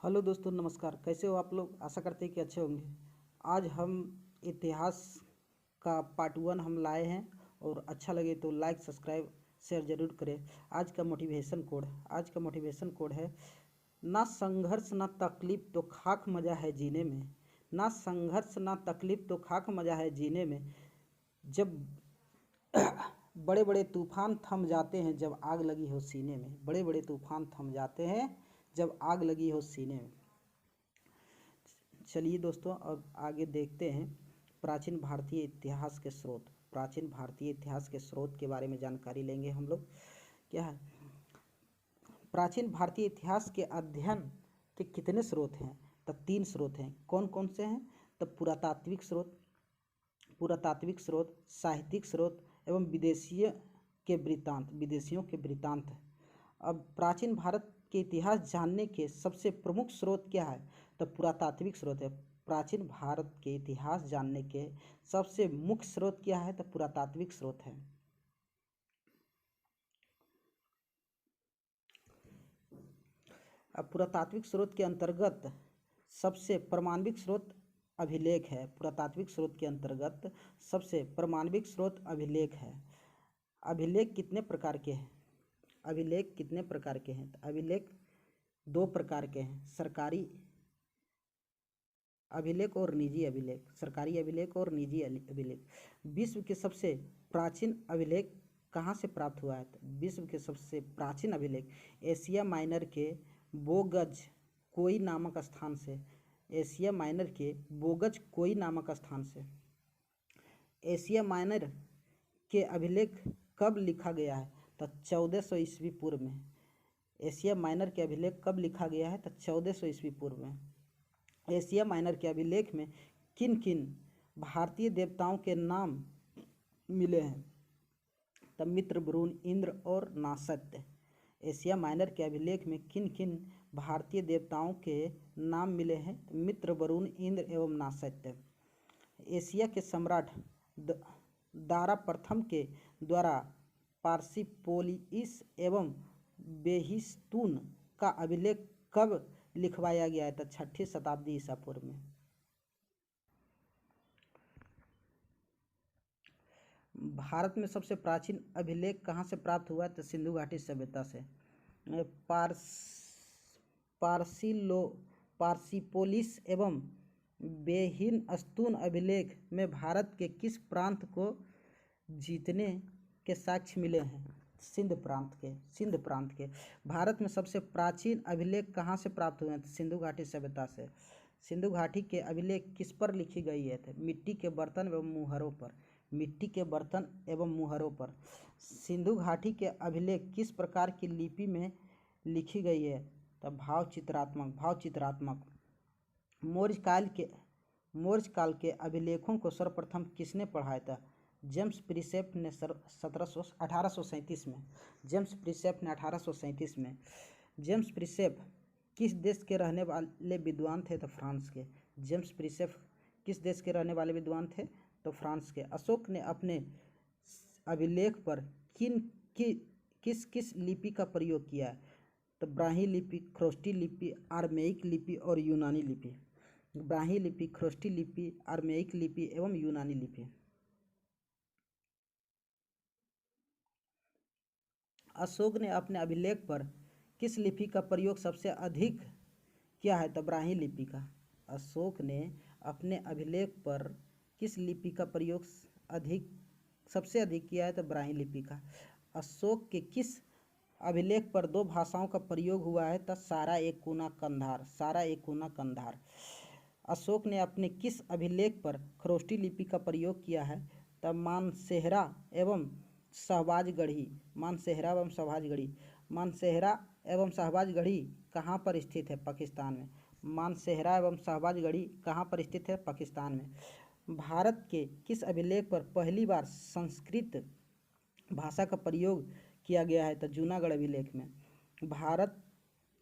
Hello दोस्तों, नमस्कार। कैसे हो आप लोग? आशा करते हैं कि अच्छे होंगे। आज हम इतिहास का पार्ट 1 हम लाए हैं और अच्छा लगे तो लाइक सब्सक्राइब शेयर ज़रूर करें। आज का मोटिवेशन कोड है, ना संघर्ष ना तकलीफ तो खाक मज़ा है जीने में। ना संघर्ष ना तकलीफ तो खाक मज़ा है जीने में। जब बड़े बड़े तूफान थम जाते हैं जब आग लगी हो सीने में। बड़े बड़े तूफान थम जाते हैं जब आग लगी हो सीने में। चलिए दोस्तों, अब आगे देखते हैं प्राचीन भारतीय इतिहास के स्रोत। प्राचीन भारतीय इतिहास के स्रोत के बारे में जानकारी लेंगे हम लोग। क्या है? प्राचीन भारतीय इतिहास के अध्ययन के कितने स्रोत हैं? तो 3 स्रोत हैं। कौन कौन से हैं? तो पुरातात्विक स्रोत, साहित्यिक स्रोत एवं विदेशियों के वृत्तांत। अब प्राचीन भारत के इतिहास जानने के सबसे प्रमुख स्रोत क्या है? तो पुरातात्विक स्रोत है। प्राचीन भारत के इतिहास जानने के सबसे मुख्य स्रोत क्या है? तो पुरातात्विक स्रोत है। अब पुरातात्विक स्रोत के अंतर्गत सबसे प्रमाणिक स्रोत अभिलेख है। पुरातात्विक स्रोत के अंतर्गत सबसे प्रमाणिक स्रोत अभिलेख है। अभिलेख कितने प्रकार के हैं? अभिलेख कितने प्रकार के हैं? तो अभिलेख 2 प्रकार के हैं, सरकारी अभिलेख और निजी अभिलेख। सरकारी अभिलेख और निजी अभिलेख। विश्व के सबसे प्राचीन अभिलेख कहाँ से प्राप्त हुआ है? तो विश्व के सबसे प्राचीन अभिलेख एशिया माइनर के बोगज कोई नामक स्थान से। एशिया माइनर के बोगज कोई नामक स्थान से। एशिया माइनर के अभिलेख कब लिखा गया है? तो 1400 ईस्वी पूर्व में। एशिया माइनर के अभिलेख कब लिखा गया है? तो 1400 ईस्वी पूर्व में। एशिया माइनर के अभिलेख में किन किन भारतीय देवताओं के नाम मिले हैं? तब मित्र, वरुण, इंद्र और नासत्य। एशिया माइनर के अभिलेख में किन किन भारतीय देवताओं के नाम मिले हैं? मित्र, वरुण, इंद्र एवं नासत्य। एशिया के सम्राट दारा प्रथम के द्वारा पार्सिपोलिस एवं बेहिस्तून का अभिलेख कब लिखवाया गया है? तो 6ठी शताब्दी ईसा पूर्व में। भारत में सबसे प्राचीन अभिलेख कहाँ से प्राप्त हुआ है? तो सिंधु घाटी सभ्यता से। पार्सिपोलिस एवं बेहिस्तून अभिलेख में भारत के किस प्रांत को जीतने के साक्ष्य मिले हैं? सिंध प्रांत के। भारत में सबसे प्राचीन अभिलेख कहाँ से प्राप्त हुए हैं? तो सिंधु घाटी सभ्यता से। सिंधु घाटी के अभिलेख किस पर लिखी गई है? तो मिट्टी के बर्तन एवं मुहरों पर। मिट्टी के बर्तन एवं मुहरों पर। सिंधु घाटी के अभिलेख किस प्रकार की लिपि में लिखी गई है? तो भाव चित्रात्मक। मौर्य काल के अभिलेखों को सर्वप्रथम किसने पढ़ाया था? जेम्स प्रिसेप ने 1837 में। जेम्स प्रिसेप ने 1837 में। जेम्स प्रिसेप किस देश के रहने वाले विद्वान थे? तो फ्रांस के। जेम्स प्रिसेप किस देश के रहने वाले विद्वान थे? तो फ्रांस के। अशोक ने अपने अभिलेख पर किस किस लिपि का प्रयोग किया है? तो ब्राह्मी लिपि, ख्रोष्टी लिपि, आर्मेइक लिपि और यूनानी लिपि। ब्राह्मी लिपि, ख्रोष्टी लिपि, आर्मेइक लिपि एवं यूनानी लिपि। अशोक ने अपने अभिलेख पर किस लिपि का प्रयोग सबसे अधिक किया है? तो ब्राह्मी लिपि का। अशोक ने अपने अभिलेख पर किस लिपि का प्रयोग सबसे अधिक किया है? तो ब्राह्मी लिपि का। अशोक के किस अभिलेख पर 2 भाषाओं का प्रयोग हुआ है? तो सारा एक कूना कंधार। अशोक ने अपने किस अभिलेख पर ख्रोष्टी लिपि का प्रयोग किया है? तब मानसेहरा एवं शहबाजगढ़ी कहाँ पर स्थित है? पाकिस्तान में। मानसेहरा एवं शहबाजगढ़ी कहाँ पर स्थित है? पाकिस्तान में। भारत के किस अभिलेख पर पहली बार संस्कृत भाषा का प्रयोग किया गया है? तो जूनागढ़ अभिलेख में। भारत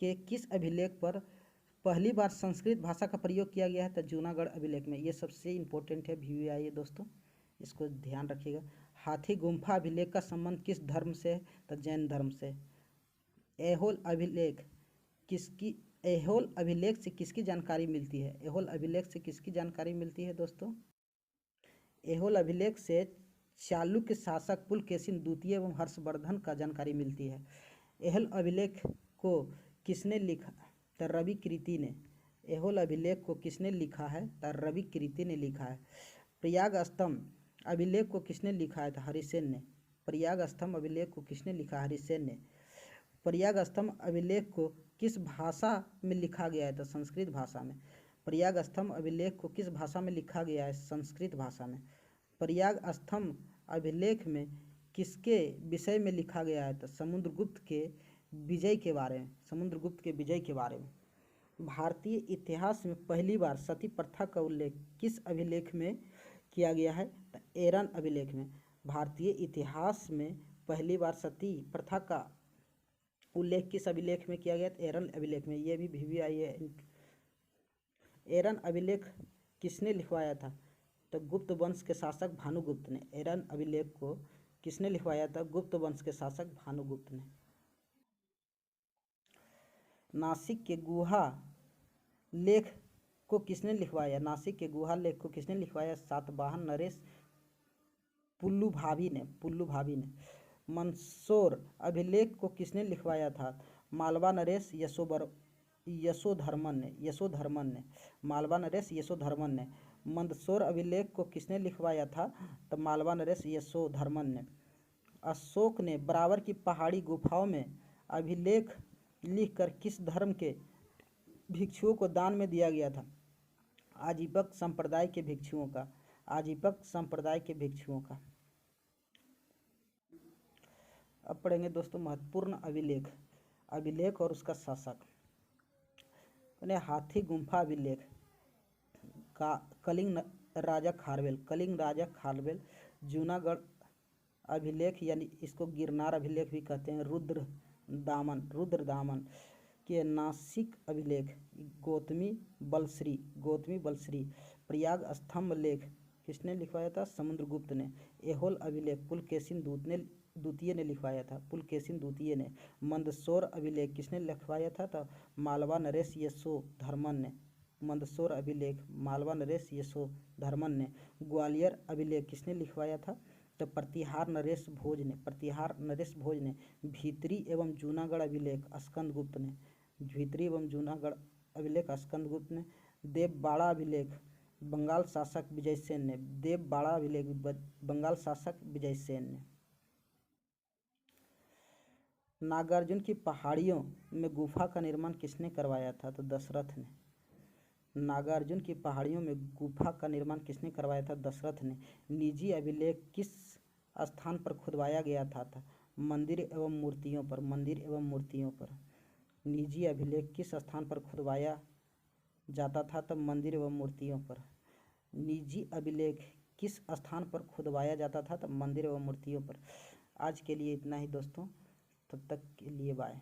के किस अभिलेख पर पहली बार संस्कृत भाषा का प्रयोग किया गया है? तो जूनागढ़ अभिलेख में। ये सबसे इम्पोर्टेंट है VVI दोस्तों, इसको ध्यान रखिएगा। हाथी गुम्फा अभिलेख का संबंध किस धर्म से है? तो जैन धर्म से। ऐहोल अभिलेख किसकी ऐहोल अभिलेख से किसकी जानकारी मिलती है? ऐहोल अभिलेख से किसकी जानकारी मिलती है दोस्तों? ऐहोल अभिलेख से चालुक्य शासक पुलकेशिन द्वितीय एवं हर्षवर्धन का जानकारी मिलती है। ऐहोल अभिलेख को किसने लिखा? तो रवि कीर्ति ने। ऐहोल अभिलेख को किसने लिखा है? तो रवि कीर्ति ने लिखा है। प्रयाग स्तंभ अभिलेख को किसने लिखा है? तो हरिसेन ने। प्रयाग स्तंभ अभिलेख को किसने लिखा? हरिसेन ने। प्रयाग स्तंभ अभिलेख को किस भाषा में लिखा गया है? तो संस्कृत भाषा में। प्रयाग स्तंभ अभिलेख को किस भाषा में लिखा गया है? संस्कृत भाषा में। प्रयाग स्तंभ अभिलेख में किसके विषय में लिखा गया है? तो समुद्रगुप्त के विजय के बारे में। समुद्रगुप्त के विजय के बारे में। भारतीय इतिहास में पहली बार सती प्रथा का उल्लेख किस अभिलेख में किया गया है? तो एरन अभिलेख में। भारतीय इतिहास में पहली बार सती प्रथा का उल्लेख किस अभिलेख में किया गया? एरन अभिलेख में। ये भी VVI है। एरन अभिलेख किसने लिखवाया था? तो गुप्त वंश के शासक भानुगुप्त ने। एरन अभिलेख को किसने लिखवाया था? गुप्त वंश के शासक भानुगुप्त ने। नासिक के गुहा लेख को किसने लिखवाया? नासिक के गुहा लेख को किसने लिखवाया? सातवाहन नरेश पुल्लुभावी ने। पुल्लुभावी ने। मंदसौर अभिलेख को किसने लिखवाया था? मालवा नरेश यशोधर्मन ने। यशोधर्मन ने। मालवा नरेश यशोधर्मन ने। मंदसौर अभिलेख को किसने लिखवाया था? तो मालवा नरेश यशोधर्मन ने। अशोक ने बराबर की पहाड़ी गुफाओं में अभिलेख लिखकर किस धर्म के भिक्षुओं को दान में दिया गया था? आजीवक संप्रदाय के भिक्षुओं का। आजीवक संप्रदाय के भिक्षुओं का। अब पढ़ेंगे दोस्तों महत्वपूर्ण अभिलेख। अभिलेख और उसका शासक। हाथी गुम्फा अभिलेख का कलिंग राजा खारवेल। कलिंग राजा खारवेल। जूनागढ़ अभिलेख यानी इसको गिरनार अभिलेख भी कहते हैं। रुद्रदामन के नासिक अभिलेख गौतमी बलश्री। प्रयाग स्तंभ लेख किसने लिखवाया था? समुद्रगुप्त ने। ऐहोल अभिलेख पुलकेशिन द्वितीय ने लिखवाया था। पुलकेशिन द्वितीय ने। मंदसौर अभिलेख किसने लिखवाया था? तो मालवा नरेश यशोधर्मन ने। मंदसौर अभिलेख मालवा नरेश यशोधर्मन ने। ग्वालियर अभिलेख किसने लिखवाया था? तो प्रतिहार नरेश भोज ने। प्रतिहार नरेश भोज ने। भीतरी एवं जूनागढ़ अभिलेख स्कंदगुप्त ने। भीतरी एवं जूनागढ़ अभिलेख स्कंदगुप्त ने। देवबाड़ा अभिलेख बंगाल शासक विजयसेन ने। देवबाड़ा अभिलेख बंगाल शासक विजयसेन ने। नागार्जुन की पहाड़ियों में गुफा का निर्माण किसने करवाया था? तो दशरथ ने। नागार्जुन की पहाड़ियों में गुफा का निर्माण किसने करवाया था? दशरथ ने। निजी अभिलेख किस स्थान पर खुदवाया गया था? मंदिर एवं मूर्तियों पर। मंदिर एवं मूर्तियों पर। निजी अभिलेख किस स्थान पर खुदवाया जाता था? तो मंदिर एवं मूर्तियों पर। निजी अभिलेख किस स्थान पर खुदवाया जाता था? तो मंदिर एवं मूर्तियों पर। आज के लिए इतना ही दोस्तों, तब तक के लिए बाय।